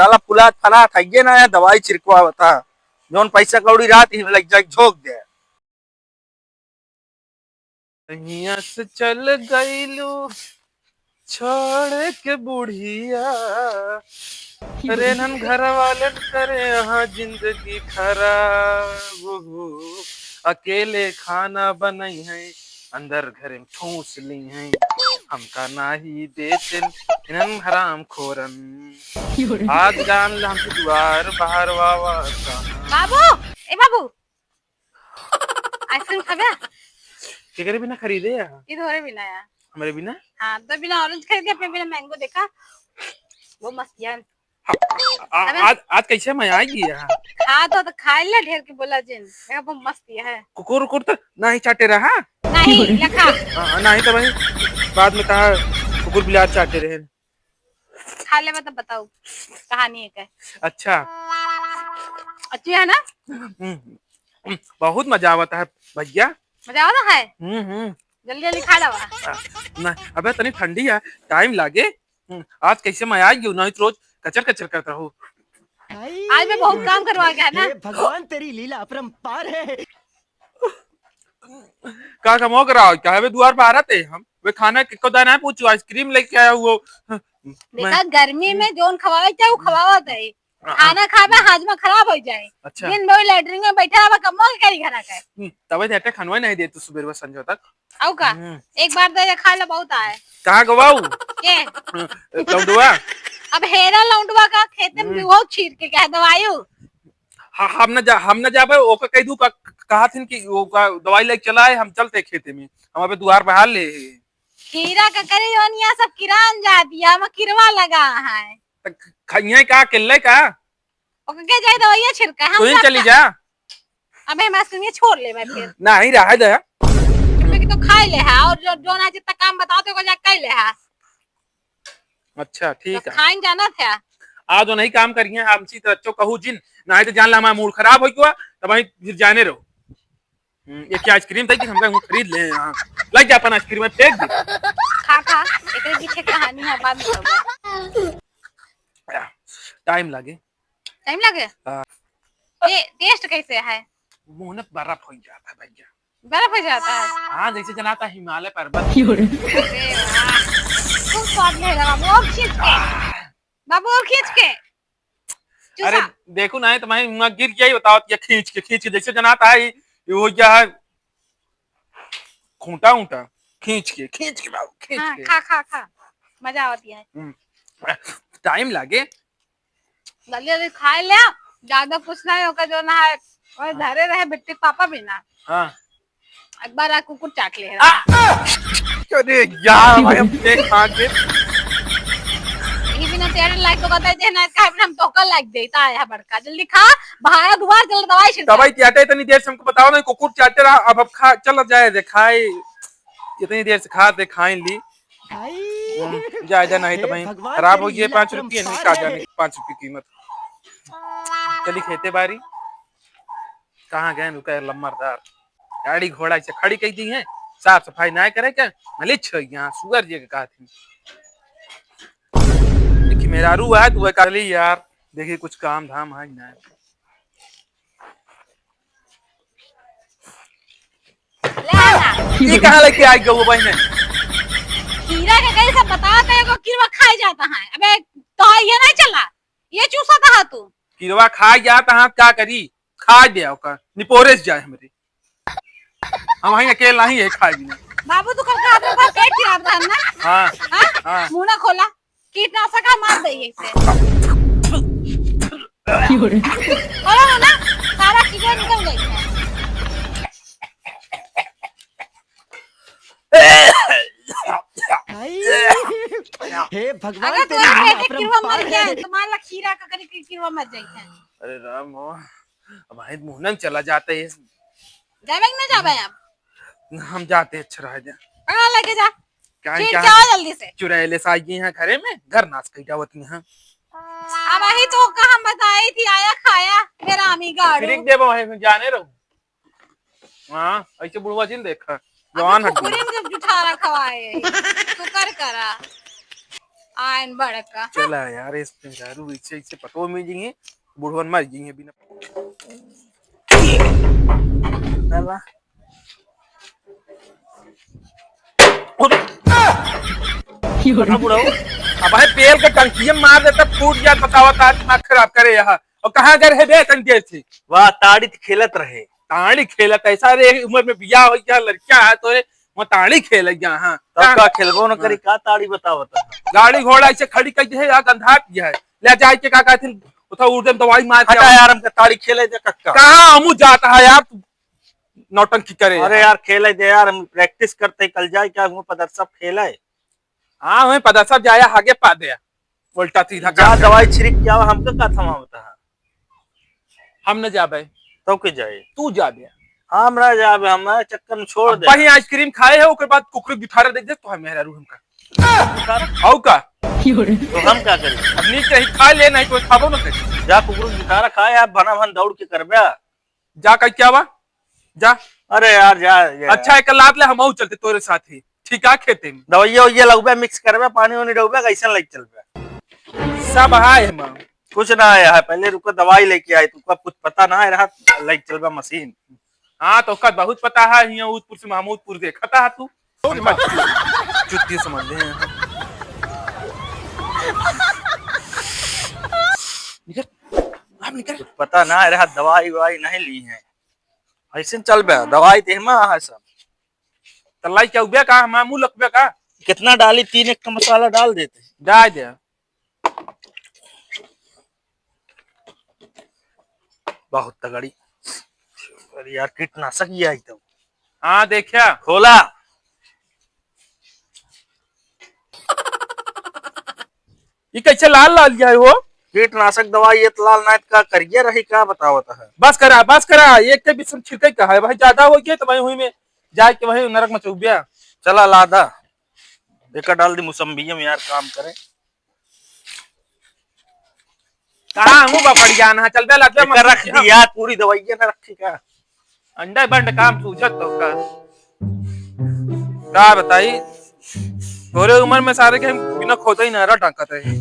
साला फुला फला खाइए ना दवाई छिड़कवा बता जोन पैसा कौड़ी रात ही लग जाए झोंक दे यहाँ से चल गईलू छोड़ के बुढ़िया अरे नन घर वालन करे यहाँ जिंदगी खराब हो अकेले खाना बनाई है अंदर घर में ठूस ली है हमका नाही देते इनन हराम खोरन आज जान ला हमके द्वार बाहर वावा बाबू ए बाबू आइसक्रीम खाबे केकरे बिना खरीदे या इधर बिना यार हमारे बिना हाँ तो बिना ऑरेंज खरीद के अपने बिना मैंगो देखा वो मस्त यार आज कैसे मैं आएगी यहाँ खा तो खा ले ढेर के बोला जिन मेरा वो मस्त है कुकुर कुकुर तो नहीं चाटे रहा नहीं लखा नहीं तो भाई बाद में कहा कुकुर बिलार चाटे रहे खा ले मतलब बताओ कहानी है क्या अच्छा अच्छी है ना बहुत मजा आता है भैया मजा आता है जल्दी जल्दी खा लो ना अबे तनी ठंडी है टाइम लागे आज कैसे मैं आ गई नहीं तो रोज कचर कचर करता हूँ आज मैं बहुत काम करवा गया ना भगवान तेरी लीला अपरंपार है का कमो करा क्या है वे द्वार पर आ रहे थे हम वे खाना किसको देना है पूछो आइसक्रीम लेके आया वो देखा गर्मी में जोन खवावे चाहे वो खवावत है खाना खावे हाजमा खराब हो जाए अच्छा दिन भर लैट्रिन में बैठा रहा कमो के करी खाना खाए तब ऐसे खनवा नहीं दे तू सुबह संजो तक आओ का एक बार दे खा ले बहुत आए कहाँ गवाऊ के लौंडवा अब हेरा लौंडवा का खेते में वो छीर के कह दवायु हम न जाबे ओका कह दू कहा थी कि वो दवाई लेके चला है हम चलते खेते में हम अबे द्वार पे हाल ले खीरा का करे ओनिया सब किरान जा दिया हम किरवा लगा है खइया का केले का ओके के जाए दवाइयां छिड़का हम तू चली जा अबे हम आइसक्रीम छोड़ ले मैं फिर नहीं रहा दे क्योंकि तो खाई ले है और जो ना जितना काम बताते को जा कर ले है अच्छा ठीक है खाइन जाना था आज जो नहीं काम करिए हमसी तो अच्छो कहू जिन नहीं तो जान ला हमारा मूड खराब हो गया तब वहीं फिर जाने रहो ये क्या आइसक्रीम था कि हम खरीद ले यहाँ लग जा अपन आइसक्रीम में फेंक दे खा एक पीछे कहानी है बाद में टाइम लगे ये टेस्ट कैसे है मुंह में बर्फ हो जाता है भैया बर्फ हो जाता है हाँ जैसे जनाता हिमालय पर्वत खूब स्वाद ले रहा बाबू और खींच के अरे देखो ना तुम्हारी गिर गया ही बताओ खींच के जैसे जनाता है वो क्या है खूंटा ऊंटा खींच के बाबू खींच के खा मजा आती है टाइम लागे जल्दी जल्दी खा ले ज्यादा कुछ नहीं होगा जो ना है और धरे रहे बेटे पापा भी ना हाँ एक बार कुकुर चाट ले अरे यार भाई हम देख आगे बिना तेरे लाइक तो कहते हैं ना इसका हम टोकन लाइक देता है बड़का जल्दी खा बाहर दुबार चल दवाई छिड़का दवाई चाटे इतनी देर से हमको बताओ ना कुकुर चाटे रहा अब खा चल जाए दे खाए इतनी देर से खा दे खाए ली जा नहीं तो भाई खराब हो गई 5 रुपये नहीं का जाने 5 रुपये कीमत चली खेते बारी कहाँ गए रुका लम्बरदार गाड़ी घोड़ा से खड़ी कही दी है साफ सफाई ना करे क्या मलिच यहाँ सुगर जी कहा थी मेरा रू है तू कर ली यार देखिए कुछ काम धाम है ना ये कहाँ लेके आई गई वो भाई ने खीरा के कहीं सब बताते हैं को किरवा खाई जाता है अबे तो ये नहीं चला ये चूसा था तू किरवा खा जाता है क्या करी खा दिया ओकर निपोरे से जाए हमरे हम वहीं अकेला नहीं है खाए बिना बाबू तू कल रात में पेट खराब था ना हां मुंह ना खोला कीटनाशक का मार दे इसे बोलो ना सारा कीड़ा निकल गई हे भगवान अगर तेरी लीला किरवा मर अपरंपार गया है तुम्हारा खीरा का करी किरवा मर जाए अरे राम भाई मुंह न चला जाता है जावे ना जावे अब हम जाते अच्छा रह जा पकड़ लेके जा क्या जल्दी से चुड़ैले सागी यहाँ घरे में घर नाच कई जावत यहाँ अब वही तो कहा बताई थी आया खाया मेरा अमी गाड़ू फिर दे भाई जाने रहो हां ऐसे बुढ़वा जिन देखा जवान हट पूरे में जुठारा खवाए तो कर करा आयन बड़का चला यार इस दारू इसे इसे पतो में जी बुढ़वन मर जी बिना चला बुढ़ाओ अब है पेड़ के टंकिया मार देता फूट गया बतावा था दिमाग खराब करे यहाँ और कहाँ गए है बे तन देर से वाह ताड़ी खेलत रहे। ताड़ी खेलत ऐसा रे उम्र में बियाह हो गया लड़का है तो वो ताड़ी खेल गया हाँ तब का खेलबो न करी का ताड़ी बतावता। गाड़ी घोड़ा ऐसे खड़ी कर है या गंधा पिया है ले जाए के का कहते उठा उड़दम दवाई मार के हटा यार हम ताड़ी खेले दे कक्का कहाँ हमू जाता है यार नौटंकी करे। अरे यार खेले दे यार हम प्रैक्टिस करते कल जाए क्या हूँ पदर सब खेला है। हाँ हमें पता सब जाया आगे पा दिया उल्टा सीधा जा दवाई छिड़क क्या हमका का थमा बता हम न जाबे तो के जाए तू जा बे हम ना जाबे हम चक्कर में छोड़ दे वही आइसक्रीम खाए है उसके बाद कुकड़ी गिटार देख दे तो है मेरा रूह हमका औ का तो हम क्या करें अपनी कहीं खा ले नहीं तो खाबो न कहीं जा कुकुर गिटारा खाए आप भना भन दौड़ के करबे जा कहीं क्या हुआ जा। अरे यार जा अच्छा एक लात ले हम चलते तोरे साथ ही ठीक है खेते में दवाइया वैया लगबे मिक्स करबे पानी वानी डलबे कैसे लग चलबे सब हाय हम कुछ ना आया है पहले रुको दवाई लेके आई तुका कुछ पता ना है रहा लाइक चलबा मशीन। हाँ तो का बहुत पता है यहाँ उदपुर से महमूदपुर देखता है तू जुत्ती समझ ले कुछ पता ना है रहा दवाई ववाई नहीं ली है ऐसे चल बे दवाई दे है सब तलाई क्या उबे का मामू लकबे का कितना डाली 3 एक का मसाला डाल देते जा दे बहुत तगड़ी। अरे यार कीटनाशक ही आई तो हाँ देखिया खोला ये कैसे लाल लाल गया है वो कीटनाशक दवाई ये लाल नाइट का करिए रही क्या बतावता है। बस करा एक के बीच छिड़के का है वही ज्यादा हो गया तो वही हुई में जाके वही नरक में चुबिया चला लादा देखा डाल दी मौसम्बी में यार काम करे कहाँ हूँ बापड़ जाना चल बे लाते कर रख दी यार पूरी दवाइयां ना रखी का अंडा बंड काम सूझत तो का क्या बताई थोड़े उम्र में सारे के बिना खोदे ही नहरा टांकते है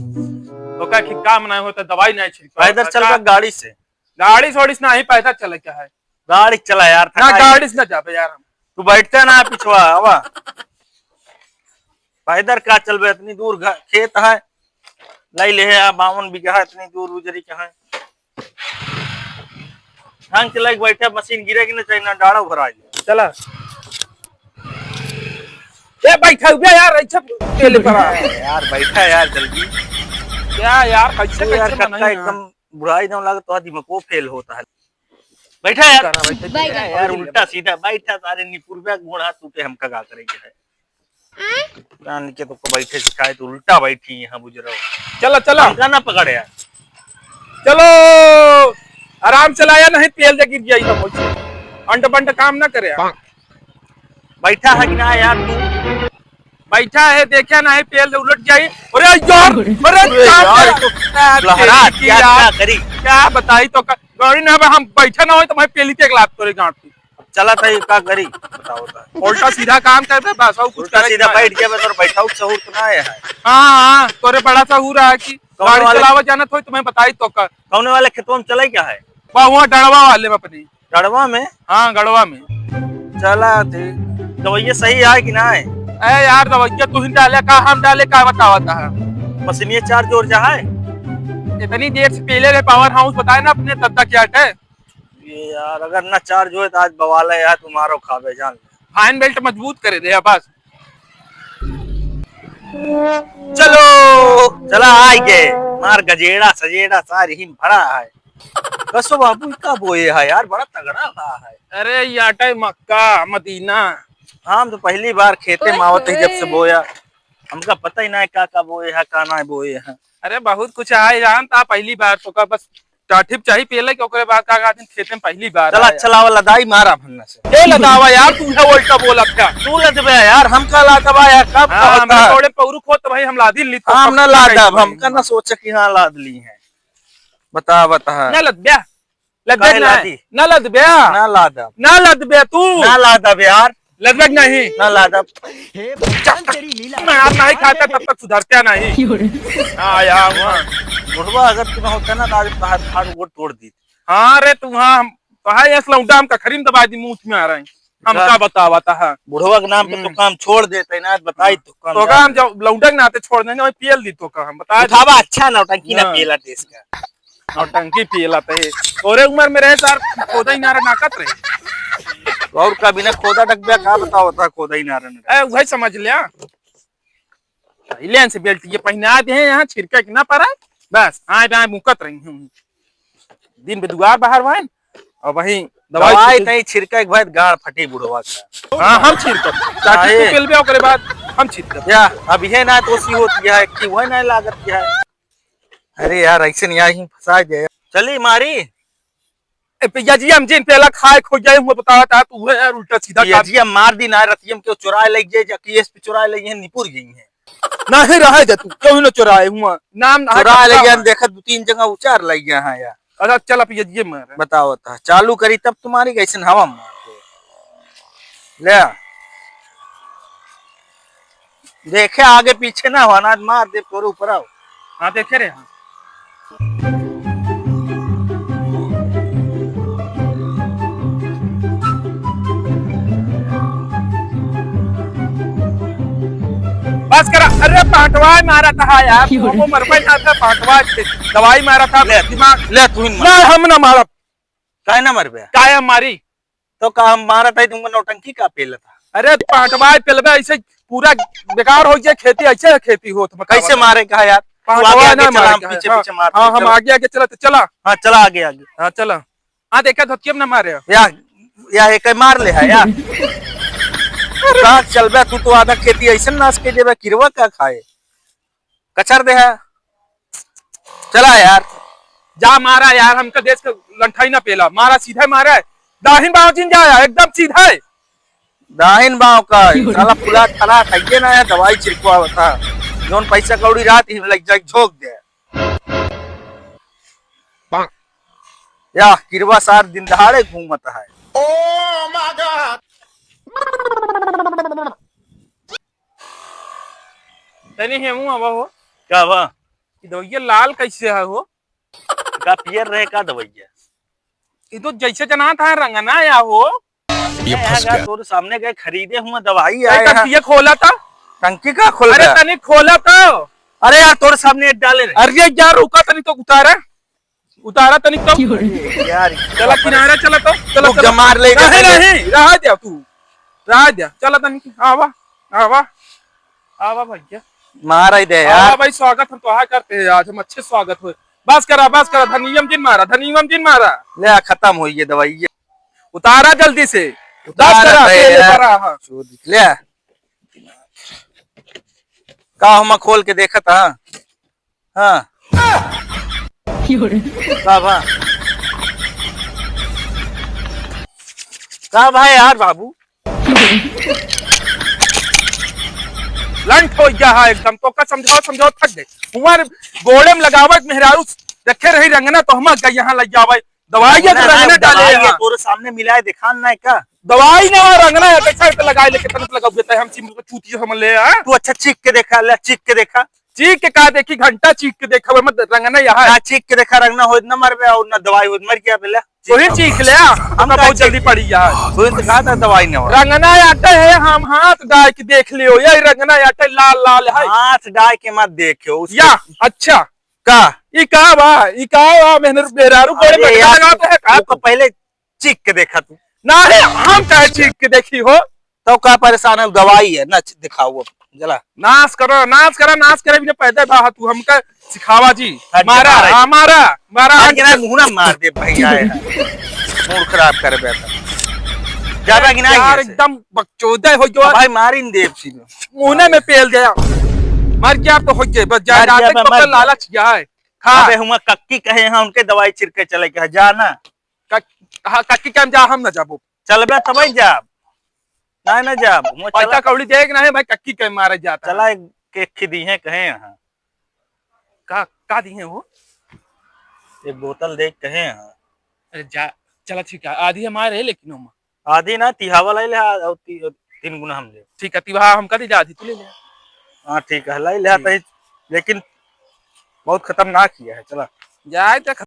तो क्या कि काम नहीं होता दवाई नहीं छिड़का पैदल चल गाड़ी से गाड़ी छोड़ी ना ही पैदल चले क्या है गाड़ी चला यार ना गाड़ी से ना जाबे यार हम तू बैठते ना पिछवा हवा पैदल का चल बे इतनी दूर खेत है लाई ले है 52 बीघा है इतनी दूर गुजरी कहाँ है ढंग चला बैठे मशीन गिरेगी ना चाहिए ना डाड़ा भरा चला ए बैठा हुआ यार ऐसा तेल पड़ा यार बैठा यार जल्दी क्या यार कैसे यार कैसे कक्का एकदम बुराई ना लगा तो दिमाग को फेल होता है बैठा यार यार उल्टा सीधा बैठा सारे निपुर पे गोड़ हाथ टूटे हम का करेंगे है जान के तो बैठे सिखाए तो उल्टा बैठी यहाँ बुजरा चलो चलो हमका ना पकड़े यार चलो आराम चलाया नहीं तेल दे गिर जाएगा मुझे अंड बंड काम ना करे बैठा है कि ना यार तू बैठा है देखा ना है तेल उलट जाए अरे यार लहरा क्या करी क्या बताई तो गाड़ी ना हम बैठा ना हो तो मैं पेली के लात तोरे गांठ पे चला था ये का करी बताओ उल्टा सीधा काम कर दे बस और कुछ उल्टा सीधा बैठ गया मैं तो बैठा हूं सहूर तो ना है हां तोरे बड़ा सा हो रहा है कि गाड़ी चलावा जाना तो तुम्हें बताई तो का कौने वाले खेतों में चले क्या है वहां डड़वा वाले में अपनी गड़वा में हां गड़वा में चला थे दवाइयां सही है कि ना है ए यार दवाइयां तू ही डाले का हम डाले का बतावता है मशीनिया चार्ज और जा है इतनी देर से पहले रे पावर हाउस बताए ना अपने तब तक क्या है ये यार अगर ना चार्ज हो तो आज बवाल है यार तुम्हारो खावे जान फाइन बेल्ट मजबूत करे दे बस चलो चला आई गए मार गजेड़ा सजेड़ा सारी ही भरा है कसो बाबू का बोए है यार बड़ा तगड़ा रहा है। अरे याटे मक्का मदीना हम तो पहली बार खेते मावत ही जब से बोया हमका पता ही ना है का बोए है का ना बोए है। अरे बहुत कुछ है जान ता पहली बार तो का बस टाठिप चाहिए पहले कि ओकरे बाद का दिन खेते में पहली बार चला चला वाला दाई मारा भन्ना से ए लदावा यार तू है उल्टा बोला क्या तू लदबे यार हम का लादबा यार कब हां मैं थोड़े पौरु खो तो भाई हम लादी ली तो हम ना लादब हम का ना सोचे कि हां लाद ली है बता ना लद ब्या लद ना लद ब्या ना लादब ना लद ब्या तू ना लादब यार लगभग नहीं। ना लादा। हे भगवान तेरी लीला मार नहीं खाता तब तक सुधरते नहीं। आया वहाँ। बुढ़वा अगर तुम्हें होता ना तो आज बाहर फाड़ वो तोड़ दी। हाँ रे तू हाँ ऐसा लौटा हम खरीम दबा दी मुंह में आ रहे हैं। हम क्या बतावा था बुढ़वा के नाम पे तो काम छोड़ देते ना बताई तो काम। तो हम जब लौटा ना आते छोड़ देंगे पीएल दी तो का हम बता उठावा अच्छा नौटंकी ना पेला देश का। नौटंकी पीला थे तोरे उम्र में रहे सर खोदा ही नारा नाकत रहे और का बिना खोदा डकबिया का बताओ था खोदा ही नारन। वही समझ लिया से बेल्ट ये पहना दे यहाँ छिड़के कि ना पड़ा बस आए आए मुकत रही हूँ दिन बेदुआर बाहर वाइन और वही दवाई नहीं छिड़का के बाद गाड़ फटी बुढ़वा का। हाँ हम छिड़कब ताकि तू पेलबे ओकरे बाद हम छिड़कब या अब ये ना तो सी होती है कि वह ना लागत क्या है। अरे यार ऐसे नहीं ही फंसा दे चली मारी पिया जी हम जिन पहला खाए खो जाए हुआ बताया था तू है यार उल्टा सीधा पिया जी हम मार दी ना रतियम के चुराए लग जाए केस पे चुराए लग है निपुर गई है नहीं रहे जा तू क्यों न चुराए हुआ नाम चुरा ले गया देखा 2-3 जगह उचार लग गया है यार। अच्छा चल पिया जी मार बताओ था चालू करी तब तुम्हारी कैसे हवा मार ले देखे आगे पीछे ना हो ना मार दे तोरे ऊपर आओ। हाँ देखे रे हाँ बस करा। अरे पांटवा मारा था यार वो मरवाई था पांटवा दवाई मारा था दिमाग ले तू ना हम ना मारा काहे ना मर गया काय मारी तो का हम मारा था तुमको नौटंकी का पेल था। अरे पांटवा पेलबे ऐसे पूरा बेकार हो जाए खेती ऐसे खेती हो तो कैसे मारे कहा यार पांटवा ना मारे पीछे पीछे मार। हाँ हम आगे आगे चला तो चला हाँ चला आगे आगे हाँ चला हाँ देखा तो क्यों ना मारे या एक मार ले है यार चल बे तू तो आधा खेती ऐसा नाश के देबे किरवा का खाए कचर दे है चला यार जा मारा यार हमका देश का लंठाई ना पेला मारा सीधा मारा है दाहिन बाव जिन जाया एकदम सीधा है दाहिन बाव का साला फुला थला खाइए ना यार दवाई छिड़कवा था जोन पैसा कौड़ी रात ही लग जाए झोंक दे या किरवा सार दिन दहाड़े घूमता है। Oh my God! तनी हेमू अब हो क्या हुआ ये लाल कैसे है हो का पियर रहे का दवाइया ये तो जैसे जना था रंगना या हो ये फंस गया तोरे सामने गए खरीदे हुआ दवाई आए टंकी खोला था टंकी का खोल अरे तनी खोला था अरे यार तोरे सामने डाले अरे यार रुका तनी तो उतारा तनी तो यार चला किनारा चला तो चला मार ले नहीं रहा दिया तू रहा दिया चला तनी आवा आवा आवा भैया मार ही दे यार भाई स्वागत हम तो करते हैं आज हम अच्छे स्वागत हुए बस करा धनियम जिन मारा ले खत्म हुई ये दवाई उतारा जल्दी से ले का हम खोल के देखा था हाँ का भाई यार बाबू लंट हो गया है एकदम तो का समझाओ थक गए हमारे गोड़े में लगावट मेहरारू रखे रही रंगना तो हम यहाँ लग जावे दवाई रंगना डाले तोरे सामने मिलाए दिखान ना का दवाई ना रंगना है कैसा लगाए लेके तनत लगा देता है हम चूती समझ ले तू अच्छा चीख के देखा ले चीख के देखा चीख के का देखी घंटा चीख के देखा मत रंगना यहाँ चीख के देखा रंगना हो ना मर गया और ना दवाई हो मर गया पहले वही चीख ले हम बहुत जल्दी पड़ी यार तो कहा था दवाई ना रंगना आटे है हम हाथ डाल के देख लियो यही रंगना आटे लाल लाल है हाथ डाल के मत देखो या अच्छा का मेहरारू लगाते है का पहले चीख के देखा तू ना है हम चाहे चीख के देखी हो तो का परेशान है दवाई है ना दिखाओ जला नाश करे बिना पैदा बा तू हमका सिखावा जी मारा मुंह मार दे भैया मूड खराब कर बैठा ज्यादा गिना यार एकदम बकचोदा हो जो भाई मारिन देव सीधे मुंह में पेल गया मर गया तो हो गए बस ज्यादा तो लालच गया है खा बे हम कक्की कहे हैं उनके दवाई छिड़के चले के जाना कक्की काम जा हम ना जाबो चलबे तबई जाब ना जाब पैसा कौड़ी देख ना है भाई कक्की के मारे जाता चला केक खिदी है कहे यहाँ का दी है वो एक बोतल देख कहे यहाँ अरे जा चला ठीक है आधी हमारे है लेकिन हम आधी ना तिहावा ले 3 गुना हम ले। ठीक है तिवा हम कदी जा थी तू ले ले। हाँ ठीक है लाई ले आता है, लेकिन बहुत खतरनाक किया है चला। जाए तो